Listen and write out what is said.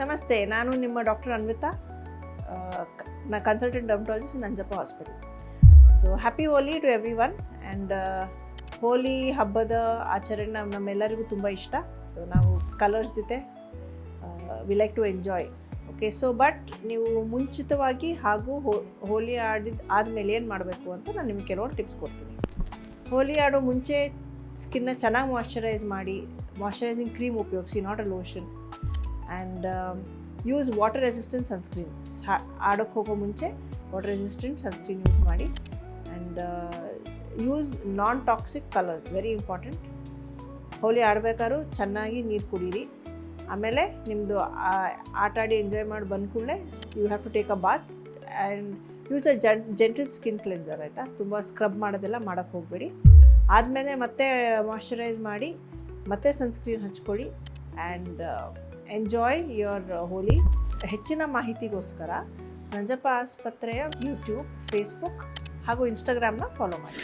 ನಮಸ್ತೆ, ನಾನು ನಿಮ್ಮ ಡಾಕ್ಟರ್ ಅನ್ವಿತಾ, ನಾ consultant dermatologist Nanjappa hospital. So happy Holi to everyone. And Holi ಹಬ್ಬದ ಆಚರಣೆ ನಮ್ಮೆಲ್ಲರಿಗೂ ತುಂಬ ಇಷ್ಟ. ಸೊ ನಾವು ಕಲರ್ಸ್ ಜೊತೆ we like to enjoy. Okay, so but ನೀವು ಮುಂಚಿತವಾಗಿ ಹಾಗೂ ಹೋಲಿ ಆದಮೇಲೆ ಏನು ಮಾಡಬೇಕು ಅಂತ ನಾನು ನಿಮಗೆ ಕೆಲವೊಂದು ಟಿಪ್ಸ್ ಕೊಡ್ತೀನಿ. ಹೋಲಿ ಆಡೋ ಮುಂಚೆ ಸ್ಕಿನ್ನ ಚೆನ್ನಾಗಿ ಮಾಯ್ಶ್ಚರೈಸ್ ಮಾಡಿ, ಮಾಯ್ಶ್ಚರೈಸಿಂಗ್ ಕ್ರೀಮ್ ಉಪಯೋಗಿಸಿ, not a lotion. And use water resistant sunscreen. ಆಡೋಕ್ಕೆ ಹೋಗೋ ಮುಂಚೆ ವಾಟರ್ ರೆಸಿಸ್ಟೆಂಟ್ ಸನ್ಸ್ಕ್ರೀನ್ ಯೂಸ್ ಮಾಡಿ. And use non toxic colours, very important. Holi ಆಡಬೇಕಾದ್ರೂ ಚೆನ್ನಾಗಿ ನೀರು ಕುಡೀರಿ. ಆಮೇಲೆ ನಿಮ್ಮದು ಆಟ ಆಡಿ ಎಂಜಾಯ್ ಮಾಡಿ ಬಂದ ಕೂಡಲೇ you have to take a bath and use a gentle skin cleanser, ಆಯಿತಾ? ತುಂಬ ಸ್ಕ್ರಬ್ ಮಾಡೋದೆಲ್ಲ ಮಾಡೋಕ್ಕೆ ಹೋಗಬೇಡಿ. ಆದಮೇಲೆ ಮತ್ತೆ ಮಾಯ್ಶ್ಚರೈಸ್ ಮಾಡಿ ಮತ್ತೆ ಸನ್ಸ್ಕ್ರೀನ್ ಹಚ್ಕೊಳ್ಳಿ. ಆ್ಯಂಡ್ ಎಂಜಾಯ್ ಯುವರ್ ಹೋಲಿ. ಹೆಚ್ಚಿನ ಮಾಹಿತಿಗೋಸ್ಕರ ನಂಜಪ್ಪ ಆಸ್ಪತ್ರೆಯ ಯೂಟ್ಯೂಬ್, ಫೇಸ್ಬುಕ್ ಹಾಗೂ ಇನ್ಸ್ಟಾಗ್ರಾಮ್ನ ಫಾಲೋ ಮಾಡಿ.